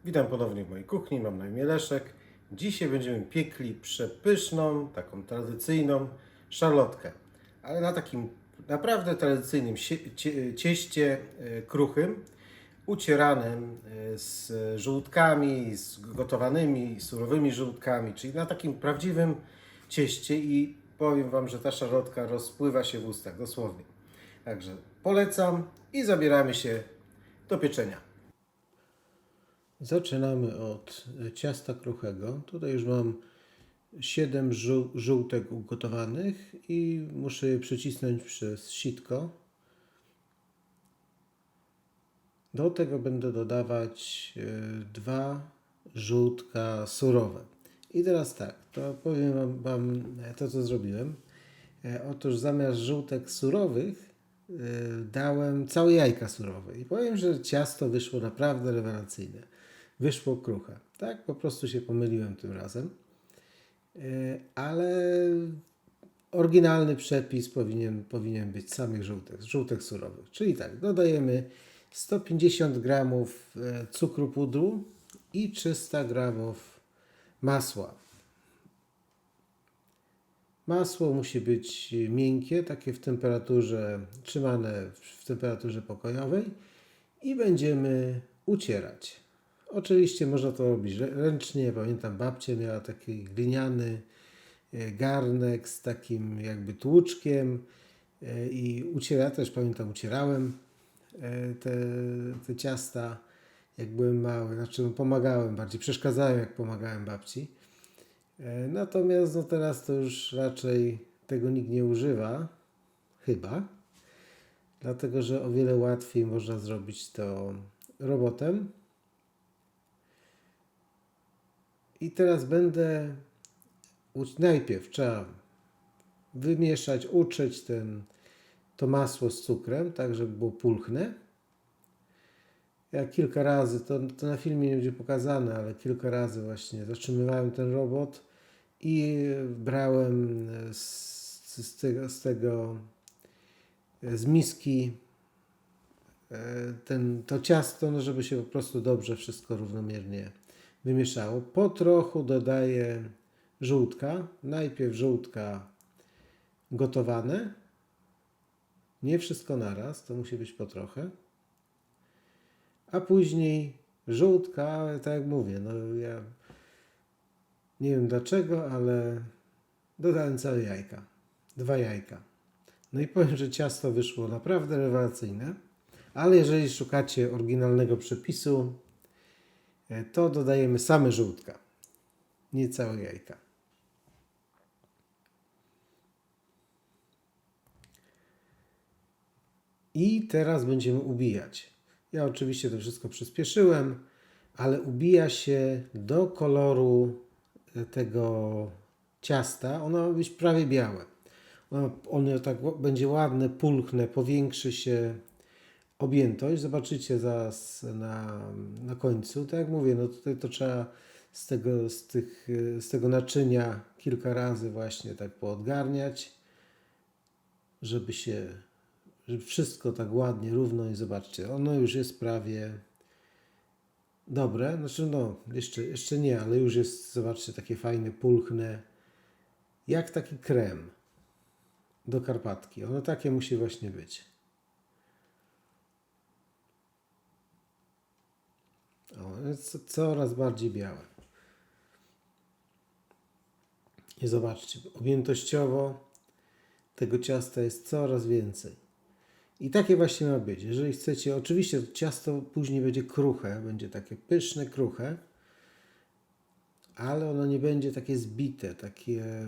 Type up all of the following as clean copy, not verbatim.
Witam ponownie w mojej kuchni, mam na imię Leszek. Dzisiaj będziemy piekli przepyszną, taką tradycyjną szarlotkę, ale na takim naprawdę tradycyjnym cieście kruchym, ucieranym z żółtkami, z gotowanymi, surowymi żółtkami, czyli na takim prawdziwym cieście i powiem Wam, że ta szarlotka rozpływa się w ustach, dosłownie. Także polecam i zabieramy się do pieczenia. Zaczynamy od ciasta kruchego. Tutaj już mam 7 żółtek ugotowanych i muszę je przycisnąć przez sitko. Do tego będę dodawać 2 żółtka surowe. I teraz tak, to powiem wam to, co zrobiłem. Otóż zamiast żółtek surowych dałem całe jajka surowe. I powiem, że ciasto wyszło naprawdę rewelacyjne. Wyszło kruche. Tak, po prostu się pomyliłem tym razem. Ale oryginalny przepis powinien być samych żółtek surowych. Czyli tak, dodajemy 150 gramów cukru pudru i 300 gramów masła. Masło musi być miękkie, takie w temperaturze, trzymane w temperaturze pokojowej i będziemy ucierać. Oczywiście można to robić ręcznie. Pamiętam, babcia miała taki gliniany garnek z takim jakby tłuczkiem i też pamiętam, ucierałem te ciasta, jak byłem mały. Znaczy pomagałem, bardziej przeszkadzałem, jak pomagałem babci. Natomiast teraz to już raczej tego nikt nie używa, chyba, dlatego że o wiele łatwiej można zrobić to robotem. I teraz najpierw trzeba wymieszać, utrzeć to masło z cukrem, tak żeby było pulchne. Ja kilka razy, to na filmie nie będzie pokazane, ale kilka razy właśnie zatrzymywałem ten robot i brałem z miski to ciasto, żeby się po prostu dobrze wszystko równomiernie wymieszało. Po trochu dodaję żółtka. Najpierw żółtka gotowane. Nie wszystko naraz, to musi być po trochę. A później żółtka, ale tak jak mówię, ja nie wiem dlaczego, ale dodałem całe jajka. 2 jajka. No i powiem, że ciasto wyszło naprawdę rewelacyjne, ale jeżeli szukacie oryginalnego przepisu, to dodajemy same żółtka, nie całe jajka. I teraz będziemy ubijać. Ja oczywiście to wszystko przyspieszyłem, ale ubija się do koloru tego ciasta. Ono ma być prawie białe. Ono tak będzie ładne, pulchne, powiększy się objętość. Zobaczycie zaraz na końcu. Tak jak mówię, tutaj to trzeba z tego naczynia kilka razy właśnie tak poodgarniać, żeby wszystko tak ładnie, równo i zobaczcie, ono już jest prawie dobre. Znaczy jeszcze nie, ale już jest, zobaczcie, takie fajne, pulchne, jak taki krem do Karpatki. Ono takie musi właśnie być. Jest coraz bardziej białe. I zobaczcie, objętościowo tego ciasta jest coraz więcej. I takie właśnie ma być. Jeżeli chcecie, oczywiście to ciasto później będzie kruche, będzie takie pyszne, kruche, ale ono nie będzie takie zbite, takie,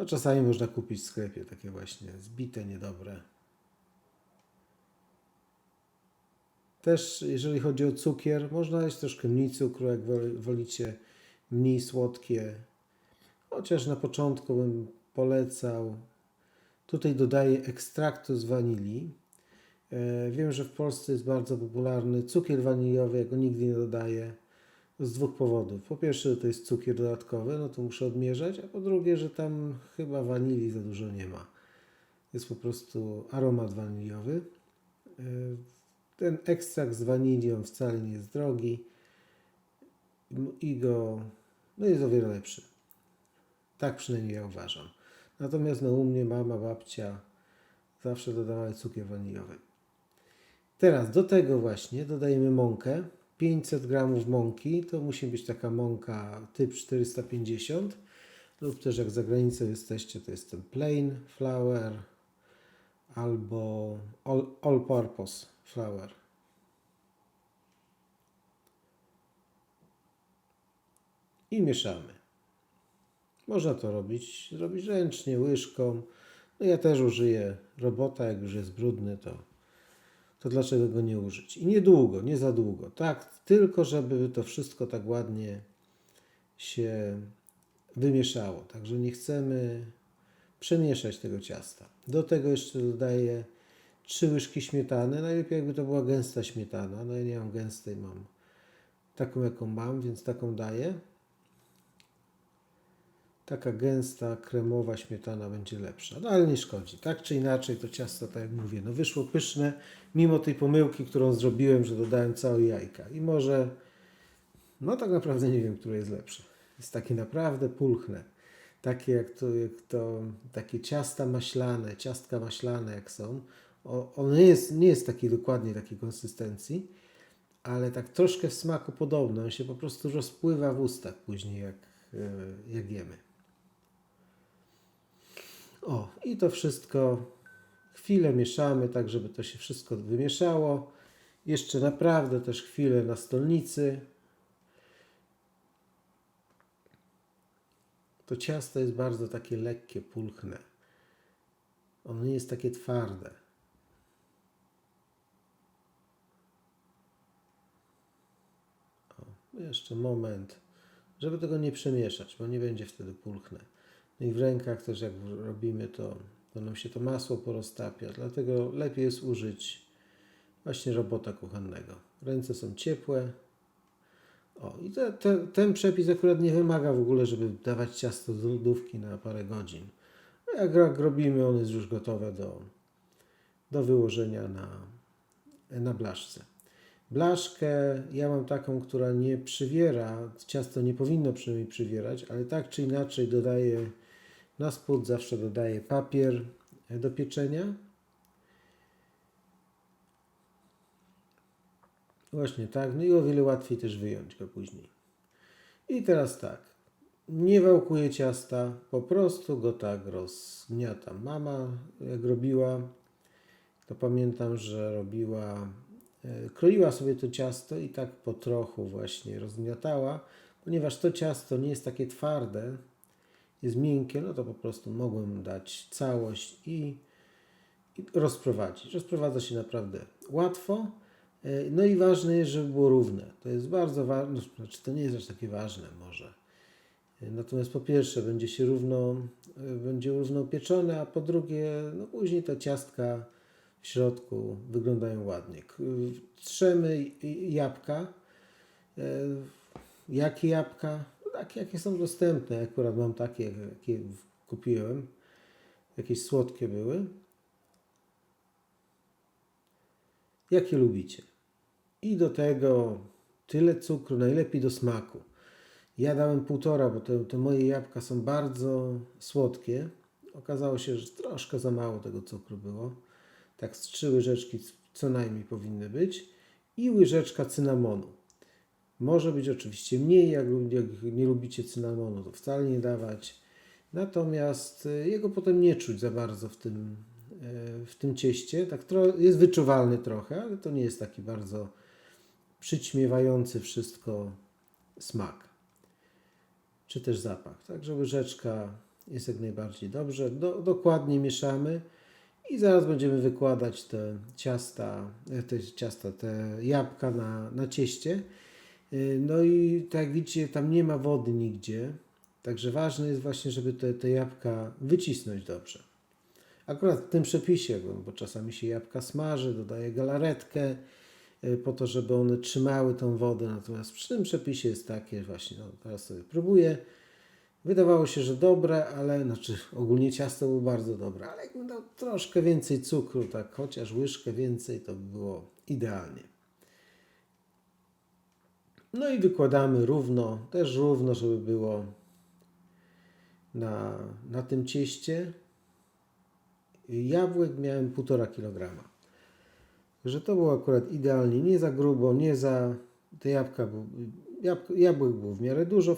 czasami można kupić w sklepie takie właśnie zbite, niedobre. Też jeżeli chodzi o cukier, można jeść troszkę mniej cukru, jak wolicie, mniej słodkie. Chociaż na początku bym polecał. Tutaj dodaję ekstraktu z wanilii. Wiem, że w Polsce jest bardzo popularny cukier waniliowy, ja go nigdy nie dodaję. Z 2 powodów. Po pierwsze, to jest cukier dodatkowy, to muszę odmierzać, a po drugie, że tam chyba wanilii za dużo nie ma. Jest po prostu aromat waniliowy. Ten ekstrakt z wanilii on wcale nie jest drogi i no jest o wiele lepszy. Tak przynajmniej ja uważam. Natomiast no, u mnie mama, babcia zawsze dodawały cukier waniliowy. Teraz do tego właśnie dodajemy mąkę. 500 gramów mąki, to musi być taka mąka typ 450 lub też jak za granicą jesteście, to jest ten plain flour albo all purpose flour. I mieszamy. Można to robić ręcznie, łyżką. No ja też użyję robota, jak już jest brudny, to dlaczego go nie użyć? I niedługo, nie za długo. Tak, tylko żeby to wszystko tak ładnie się wymieszało. Także nie chcemy przemieszać tego ciasta. Do tego jeszcze dodaję 3 łyżki śmietany. Najlepiej jakby to była gęsta śmietana. No ja nie mam gęstej, mam taką jaką mam, więc taką daję. Taka gęsta, kremowa śmietana będzie lepsza. No ale nie szkodzi. Tak czy inaczej to ciasto, tak jak mówię, no wyszło pyszne, mimo tej pomyłki, którą zrobiłem, że dodałem całe jajka. I może, no tak naprawdę nie wiem, które jest lepsze. Jest takie naprawdę pulchne. Takie takie ciastka maślane jak są. Ono nie jest takiej dokładnie takiej konsystencji, ale tak troszkę w smaku podobne. On się po prostu rozpływa w ustach później, jak jemy. O, i to wszystko chwilę mieszamy, tak żeby to się wszystko wymieszało. Jeszcze naprawdę też chwilę na stolnicy. To ciasto jest bardzo takie lekkie, pulchne. Ono nie jest takie twarde. O, jeszcze moment, żeby tego nie przemieszać, bo nie będzie wtedy pulchne. No i w rękach też jak robimy to nam się to masło poroztapia, dlatego lepiej jest użyć właśnie robota kuchennego. Ręce są ciepłe. O, i ten przepis akurat nie wymaga w ogóle, żeby dawać ciasto do lodówki na parę godzin. A jak robimy, on jest już gotowe do wyłożenia na blaszce. Blaszkę ja mam taką, która nie przywiera, ciasto nie powinno przynajmniej przywierać, ale tak czy inaczej dodaję na spód, zawsze dodaję papier do pieczenia. Właśnie tak, no i o wiele łatwiej też wyjąć go później. I teraz tak, nie wałkuję ciasta, po prostu go tak rozgniatam. Mama jak robiła, to pamiętam, że kroiła sobie to ciasto i tak po trochu właśnie rozgniatała, ponieważ to ciasto nie jest takie twarde, jest miękkie, no to po prostu mogłem dać całość i rozprowadzić. Rozprowadza się naprawdę łatwo. No i ważne jest, żeby było równe. To jest bardzo ważne, znaczy to nie jest aż takie ważne może. Natomiast po pierwsze będzie równo pieczone, a po drugie, no później te ciastka w środku wyglądają ładnie. Trzemy jabłka. Jakie jabłka? Takie, jakie są dostępne. Ja akurat mam takie, jakie kupiłem. Jakieś słodkie były. Jakie lubicie. I do tego tyle cukru, najlepiej do smaku. Ja dałem 1,5, bo te moje jabłka są bardzo słodkie. Okazało się, że troszkę za mało tego cukru było. Tak z 3 łyżeczki co najmniej powinny być. I łyżeczka cynamonu. Może być oczywiście mniej, jak nie lubicie cynamonu, to wcale nie dawać. Natomiast jego potem nie czuć za bardzo w tym cieście. Tak jest wyczuwalny trochę, ale to nie jest taki bardzo przyćmiewający wszystko smak. Czy też zapach. Także łyżeczka jest jak najbardziej dobrze. Dokładnie mieszamy i zaraz będziemy wykładać te jabłka na cieście. No i tak jak widzicie, tam nie ma wody nigdzie. Także ważne jest właśnie, żeby te jabłka wycisnąć dobrze. Akurat w tym przepisie, bo czasami się jabłka smaży, dodaje galaretkę po to, żeby one trzymały tą wodę. Natomiast przy tym przepisie jest takie właśnie, no teraz sobie próbuję. Wydawało się, że dobre, ale znaczy ogólnie ciasto było bardzo dobre, ale jakbym dał troszkę więcej cukru, tak chociaż łyżkę więcej, to by było idealnie. No i wykładamy równo, też równo, żeby było na tym cieście. Jabłek miałem 1,5 kg. Że to było akurat idealnie, nie za grubo, nie za... Te jabłek było w miarę dużo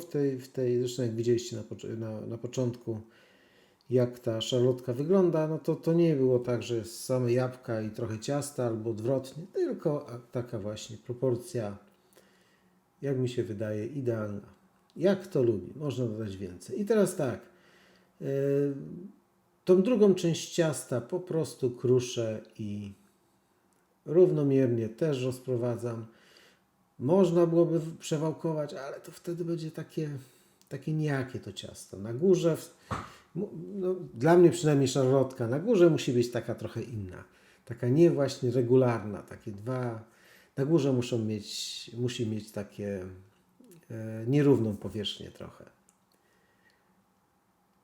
zresztą jak widzieliście na początku, jak ta szarlotka wygląda, no to nie było tak, że jest same jabłka i trochę ciasta, albo odwrotnie, tylko taka właśnie proporcja, jak mi się wydaje, idealna. Jak kto lubi, można dodać więcej. I teraz tak, tą drugą część ciasta po prostu kruszę i równomiernie też rozprowadzam. Można byłoby przewałkować, ale to wtedy będzie takie nijakie to ciasto. Na górze, no, dla mnie przynajmniej szarlotka, na górze musi być taka trochę inna. Taka nie właśnie regularna, takie dwa. Na górze musi mieć takie nierówną powierzchnię trochę.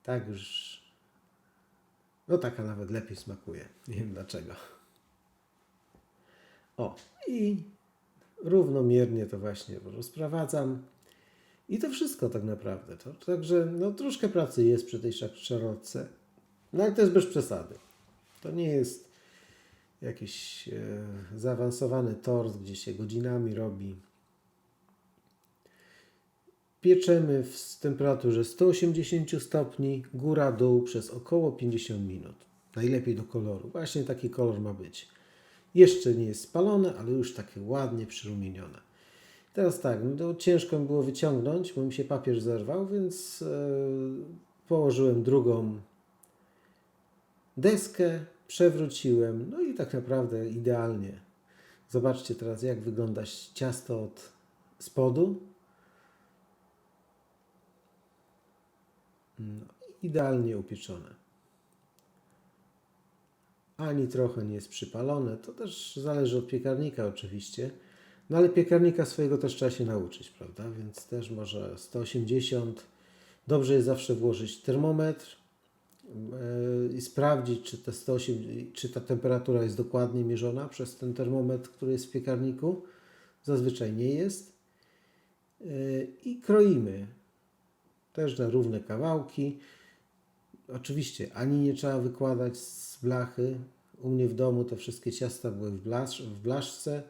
Tak już, no taka nawet lepiej smakuje. Nie wiem dlaczego. O, i równomiernie to właśnie rozprowadzam. I to wszystko tak naprawdę. Także no, troszkę pracy jest przy tej szarlotce. No ale to jest bez przesady. To nie jest jakiś zaawansowany tort, gdzie się godzinami robi. Pieczemy w temperaturze 180 stopni, góra-dół przez około 50 minut. Najlepiej do koloru. Właśnie taki kolor ma być. Jeszcze nie jest spalone, ale już takie ładnie przyrumienione. Teraz tak, no to ciężko mi było wyciągnąć, bo mi się papier zerwał, więc położyłem drugą deskę, przewróciłem, no i tak naprawdę idealnie. Zobaczcie teraz, jak wygląda ciasto od spodu. No, idealnie upieczone. Ani trochę nie jest przypalone. To też zależy od piekarnika oczywiście. No ale piekarnika swojego też trzeba się nauczyć, prawda? Więc też może 180. Dobrze jest zawsze włożyć termometr i sprawdzić, czy ta temperatura jest dokładnie mierzona przez ten termometr, który jest w piekarniku. Zazwyczaj nie jest. I kroimy też na równe kawałki. Oczywiście ani nie trzeba wykładać z blachy. U mnie w domu to wszystkie ciasta były w blaszce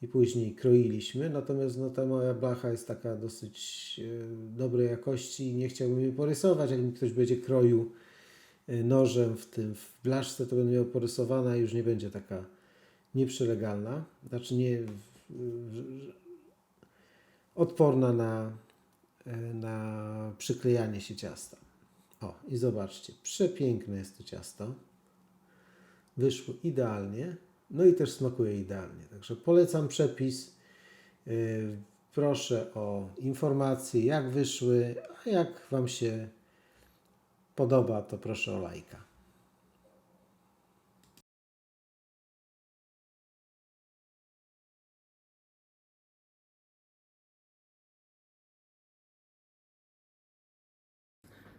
i później kroiliśmy. Natomiast no, ta moja blacha jest taka dosyć dobrej jakości i nie chciałbym jej porysować. Jak mi ktoś będzie kroił nożem w blaszce, to będę miał porysowana i już nie będzie taka nieprzelegalna. Znaczy nie odporna na przyklejanie się ciasta. O, i zobaczcie, przepiękne jest to ciasto. Wyszło idealnie, no i też smakuje idealnie. Także polecam przepis. Proszę o informacje, jak wyszły, a jak Wam się podoba, to proszę o lajka.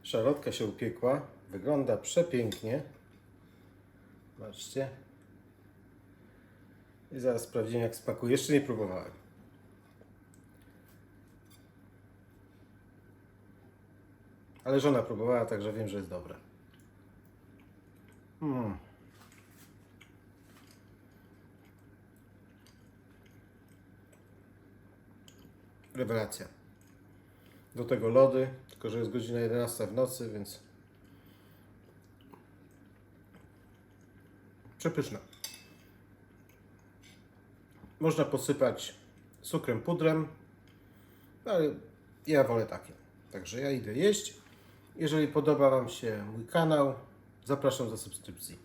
Szarlotka się upiekła, wygląda przepięknie. Zobaczcie. I zaraz sprawdzimy, jak smakuje. Jeszcze nie próbowałem. Ale żona próbowała, także wiem, że jest dobre. Rewelacja. Do tego lody, tylko że jest godzina 11 w nocy, więc przepyszne. Można posypać cukrem, pudrem, ale ja wolę takie. Także ja idę jeść. Jeżeli podoba Wam się mój kanał, zapraszam do subskrypcji.